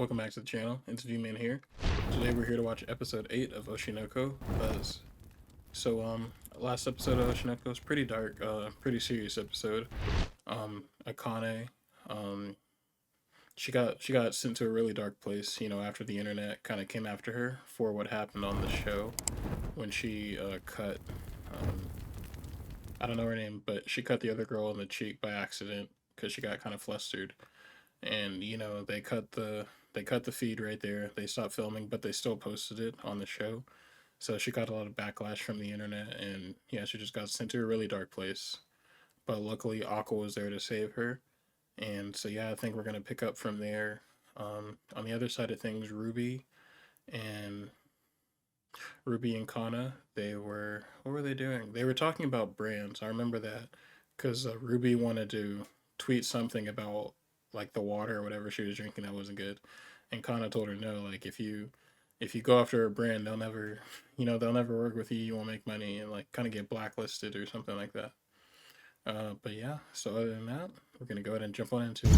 welcome back to the channel. It's V-Man here. Today we're here to watch episode 8 of Oshinoko. Last episode of Oshinoko was pretty dark, pretty serious episode. Akane, she got sent to a really dark place, after the internet kind of came after her for what happened on the show when she cut, I don't know her name, but she cut the other girl in the cheek by accident because she got kind of flustered. And they cut the feed right there. They stopped filming, but they still posted it on the show. So she got a lot of backlash from the internet, and yeah, she just got sent to a really dark place. But luckily, Aqua was there to save her, and so yeah, I think we're gonna pick up from there. On the other side of things, and Ruby and Kana, what were they doing? They were talking about brands. I remember that because Ruby wanted to tweet something about like the water or whatever she was drinking that wasn't good, and Kana told her no. Like if you go after a brand, they'll never work with you. You won't make money and like kind of get blacklisted or something like that. But yeah. So other than that, we're gonna go ahead and jump on into it.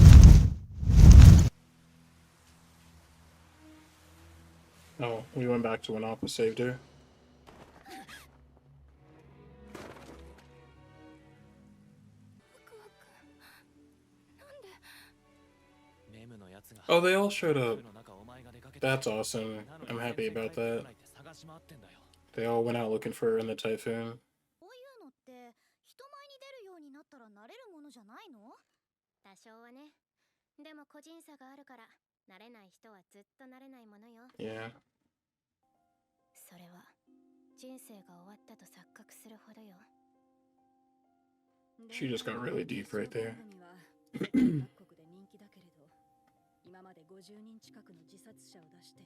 Oh, we went back to when Aqua saved her. Oh, they all showed up. That's awesome. I'm happy about that. They all went out looking for her in the typhoon. こういうのって人前に出るようになったら慣れるものじゃないの？多少はね。でも個人差があるから慣れない人はずっと慣れないものよ。Yeah. それは人生が終わったと錯覚するほどよ。She just got really deep right there. 各国で人気だけれど、今まで50人近くの自殺者を出してい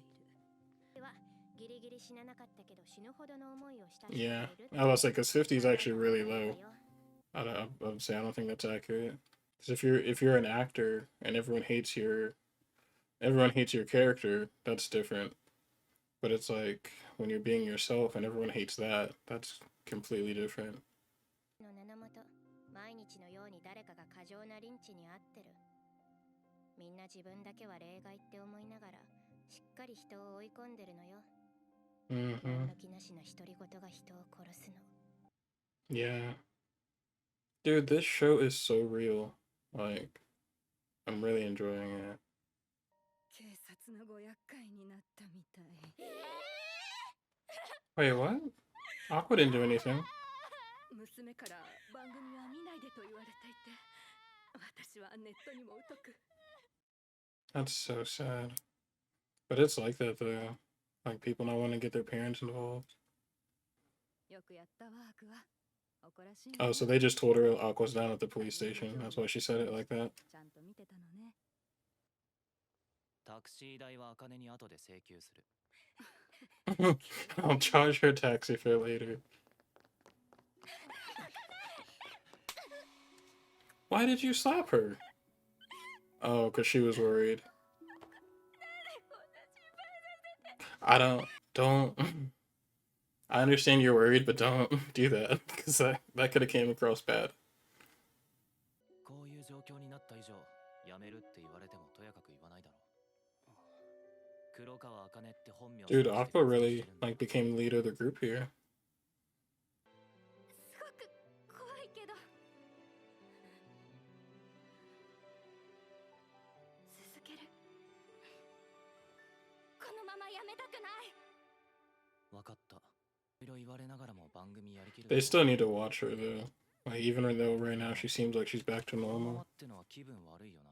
る。はギリギリ死ななかったけど死ぬほどの思いをした。Yeah, I was like, cause 50 is actually really low. I would say I don't think that's accurate. Because if you're an actor and everyone hates your character, that's different. But it's like when you're being yourself and everyone hates that, that's completely different. の名のもと、毎日のように誰かが過剰なリンチに遭ってる。みんな自分だけは例外って思いながら、しっかり人を追い込んでるのよ。何の気なしの独り言が人を殺すの。Yeah. Dude, this show is so real. Like, I'm really enjoying it. 警察のご厄介になったみたい。Wait, what? Aqua didn't do anything. 娘から番組は見ないでと言われていて、私はネットにも疎く。That's so sad. But it's like that though. Like people not want to get their parents involved. よくやったわ、アクア。誇らしいね。 Oh, so they just told her Aqua's down at the police station. That's why she said it like that. ちゃんと見てたのね。タクシー代は茜に後で請求する。I'll charge her taxi fare later. Why did you slap her? Oh, because she was worried. Don't. I understand you're worried, but don't do that, because that could have came across bad. こういう状況になった以上、やめるって言われてもとやかく言わないだろう。黒川茜って本名。Dude, Aqua really like became the leader of the group here. すごく怖いけど。続ける。このままやめたくない。わかった。いろいろ言われながらも番組やりきる。 They still need to watch her though. Like even though right now she seems like she's back to normal. ってのは気分悪いよな。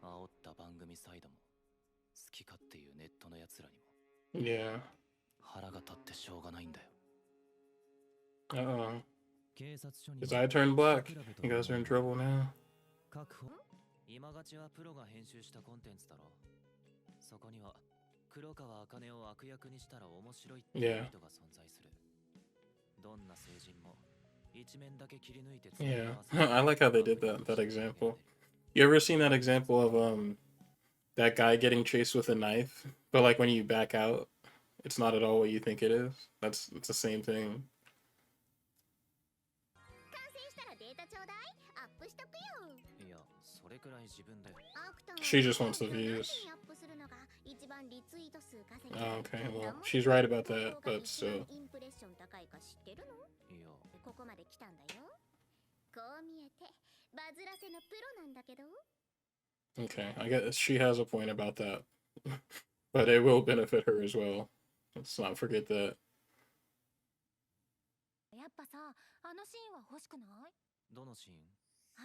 煽った番組サイドも好き勝手言うネットのやつらにも。Yeah. 腹が立ってしょうがないんだよ。Uh-oh. 警察署に。 His eye turned black. You guys are in trouble now. 確保。今勝ちはプロが編集したコンテンツだろう。そこには黒川茜を悪役にしたら面白いっていう人が存在する。どんな成人も一面だけ切り抜いて。Yeah. I like how they did that example. You ever seen that example of that guy getting chased with a knife, but like when you back out, it's not at all what you think it is? It's the same thing. 完成したらデータちょうだい。アップしとくよ。いや、それくらい自分で。She just wants the views. Oh, okay, well, she's right about that, but still. いや、ここまで来たんだよ。こう見えてバズらせのプロなんだけど。 Okay, I guess she has a point about that. But it will benefit her as well. Let's not forget that. やっぱさ、あのシーンは欲しくない？どのシーン？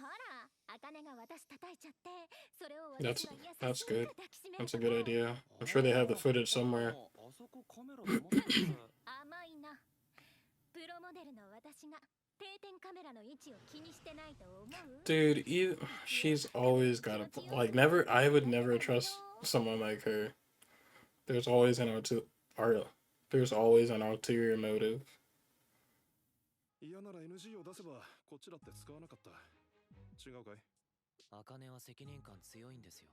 ほら、茜が私叩いちゃって、それを That's 私が優し that's く good. 抱きしめ That's た a の。 good idea. I'm sure they have the footage somewhere. あそこカメラで持ってて。甘いな。プロモデルの私が定点カメラの位置を気にしてないと思う？ Dude, she's always got a like never. I would never trust someone like her. There's always an there's always an ulterior motive. 嫌なら NG を出せばこっちだって使わなかった。違うかい？茜は責任感強いんですよ。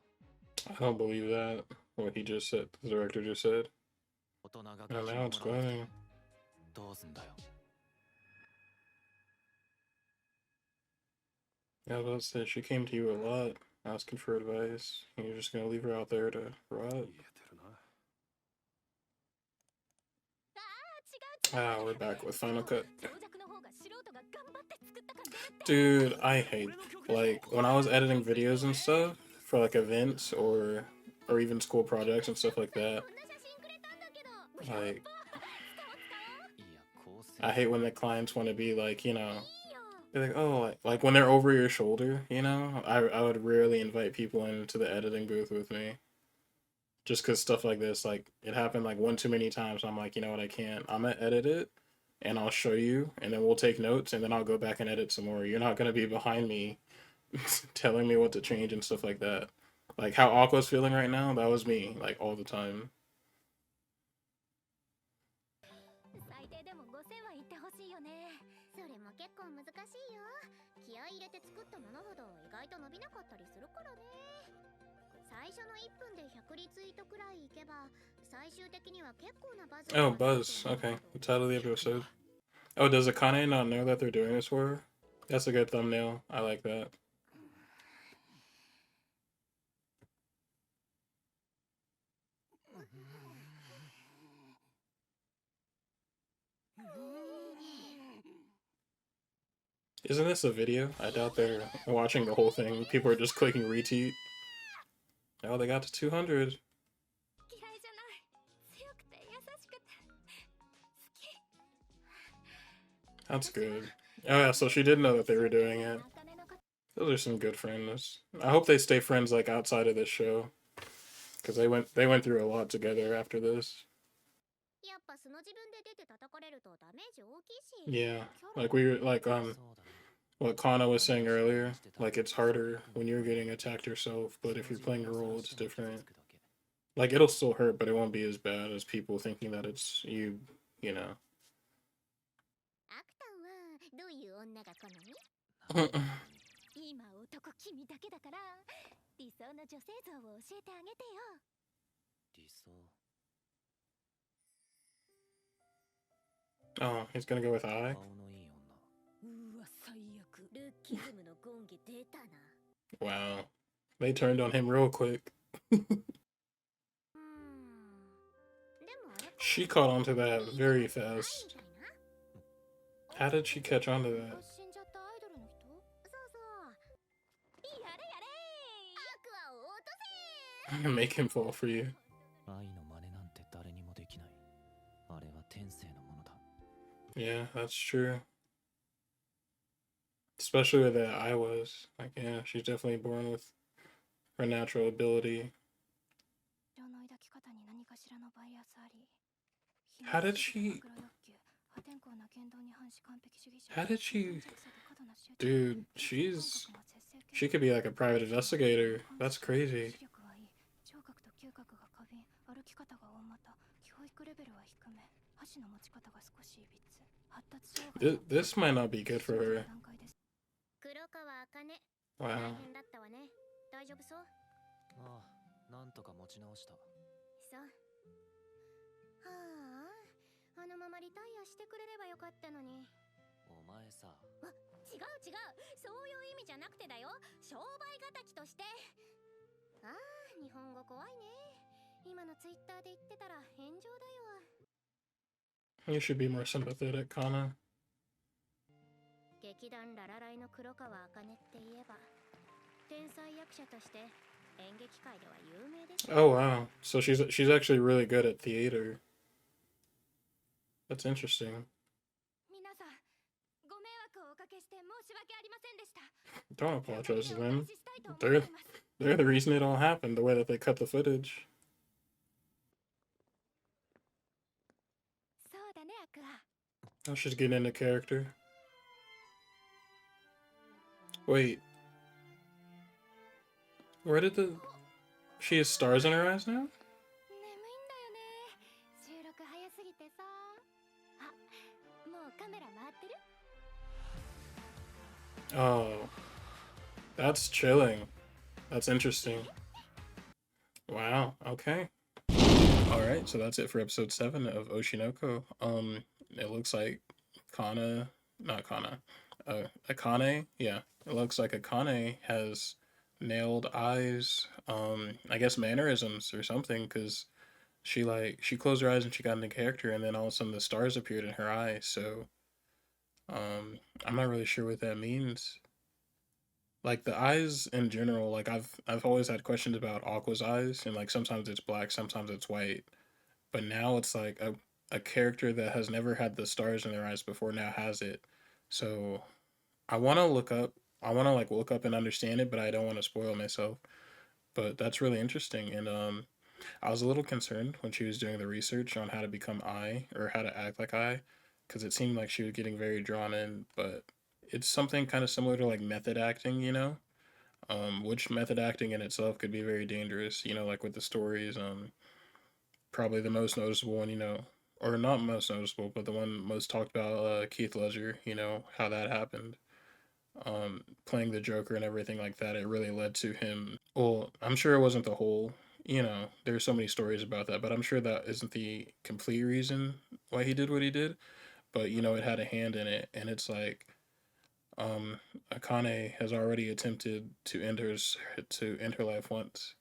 I don't believe that. What he just said, the director just said. 大人が And now it's going. どうすんだよ。Yeah, I was about to say she came to you a lot, asking for advice, and you're just gonna leave her out there to rot. 言えてるな。Ah, we're back with Final Cut. 長尺の方が素人が頑張って作った感出るって。 Dude, I hate like when I was editing videos and stuff for like events or even school projects and stuff like that. こんな写真くれたんだけど。 Like いや、構成。 I hate when the clients want to be like, you know, いいよ。 they're like, oh, like when they're over your shoulder, you know. I would rarely invite people into the editing booth with me. Just because stuff like this, like it happened like one too many times. I'm like, you know what, I can't. I'm gonna edit it, and I'll show you, and then we'll take notes, and then I'll go back and edit some more. You're not gonna be behind me, telling me what to change and stuff like that. Like how Aqua's feeling right now, that was me, like all the time. 最低でも5000は言ってほしいよね。それも結構難しいよ。気合い入れて作ったものほど意外と伸びなかったりするからね。最初の1分で100リツイートくらいいけば、最終的には結構なバズ。 Oh, Buzz. Okay, the title of the episode. Oh, does Akane not know that they're doing this for her? That's a good thumbnail. I like that. Isn't this a video? I doubt they're watching the whole thing. People are just clicking retweet. Oh, they got to 200. 嫌いじゃない。強くて優しくて好き。 That's good. Oh yeah, so she did know that they were doing it. Those are some good friends. I hope they stay friends like outside of this show, because they went through a lot together after this. やっぱ素の自分で出て叩かれるとダメージ大きいし。 Yeah, like we were like そうだね。 what Kana was saying earlier. Like it's harder when you're getting attacked yourself, but if you're playing a role, it's different. Like it'll still hurt, but it won't be as bad as people thinking that it's you. You know. アクタンはどういう女が好み？ 今男君だけだから理想の女性像を教えてあげてよ。理想。 Oh, he's gonna go with I. 顔のいい女。うわ最悪。ルッキズムのゴンゲ出たな。 Wow, they turned on him real quick. でもあれか。 She caught onto that very fast. みたいな。 How did she catch onto that? 死んじゃったアイドルの人？そうそう。やれやれ。アクアを落とせ。 Make him fall for you. 愛の真似なんて誰にもできない。あれは天性のものだ。 Yeah, that's true. Especially with that I was. Like, yeah, she's definitely born with her natural ability. How did she... How did she... Dude, she could be like a private investigator. That's crazy. This might not be good for her. 黒川茜。 Wow. 大変だったわね。大丈夫そう？ああ、なんとか持ち直した。そう。はあ、あのままリタイアしてくれればよかったのに。お前さ。違う違う、そういう意味じゃなくてだよ、商売敵として。ああ、日本語怖いね。今のツイッターで言ってたら炎上だよ。 You should be more sympathetic, Kana. 劇団ララライの黒川茜って言えば天才役者として演劇界では有名です。 Oh wow, so she's actually really good at theater. That's interesting. 皆さんご迷惑をおかけして申し訳ありませんでした。 Don't apologize to お them. 返ししたいと思います。 They're the reason it all happened. The way that they cut the footage. そうだね、アクア。 Oh, she's getting into character. Wait, where did the... She has stars in her eyes now? 眠いんだよね。収録早すぎてさ。あ、もうカメラ回ってる？ Oh, that's chilling. That's interesting. Wow, okay. Alright, so that's it for episode 7 of Oshinoko. It looks like Akane, yeah. It looks like Akane has nailed eyes, I guess mannerisms or something, because she closed her eyes and she got into character, and then all of a sudden the stars appeared in her eyes, so I'm not really sure what that means. Like the eyes in general, like I've always had questions about Aqua's eyes, and like sometimes it's black, sometimes it's white. But now it's like a character that has never had the stars in their eyes before now has it. So I wanna like look up and understand it, but I don't want to spoil myself. But that's really interesting, and I was a little concerned when she was doing the research on how to become I or how to act like I, because it seemed like she was getting very drawn in. But it's something kind of similar to like method acting, you know, which method acting in itself could be very dangerous. You know, like with the stories. Probably the most noticeable one, you know, or not most noticeable, but the one most talked about, Keith Ledger. You know how that happened. Playing the Joker and everything like that, it really led to him. Well, I'm sure it wasn't the whole, you know, there's so many stories about that, but I'm sure that isn't the complete reason why he did what he did. But, you know, it had a hand in it, and it's like, Akane has already attempted to end her life once,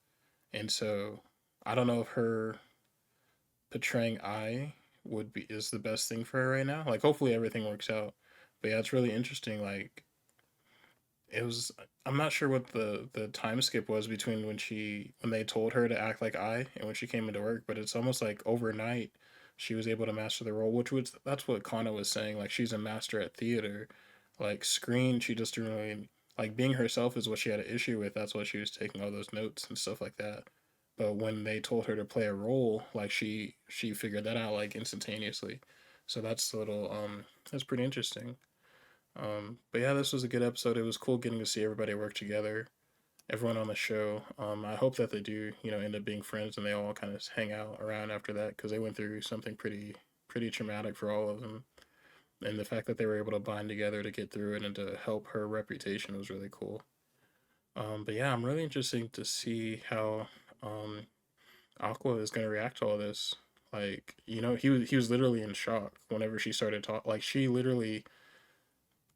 and so I don't know if her portraying I would be is the best thing for her right now. Like, hopefully everything works out. But yeah, it's really interesting. Like, it was, I'm not sure what the time skip was between when they told her to act like I and when she came into work, but it's almost like overnight she was able to master the role, which was that's what Kana was saying. Like, she's a master at theater. Like, screen, she just didn't really like being herself is what she had an issue with. That's why she was taking all those notes and stuff like that. But when they told her to play a role, like she figured that out like instantaneously. So that's a little that's pretty interesting. But yeah, this was a good episode. It was cool getting to see everybody work together, everyone on the show. I hope that they do, you know, end up being friends and they all kind of hang out around after that, because they went through something pretty traumatic for all of them. And the fact that they were able to bind together to get through it and to help her reputation was really cool. But yeah, I'm really interested to see how Aqua is gonna react to all this. Like, you know, he was literally in shock whenever she started talking. Like, she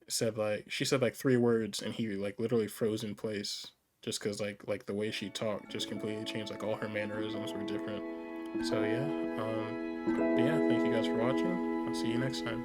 said like 3 words and he like literally froze in place, just because like the way she talked just completely changed. Like, all her mannerisms were different. So yeah, but yeah, thank you guys for watching. I'll see you next time.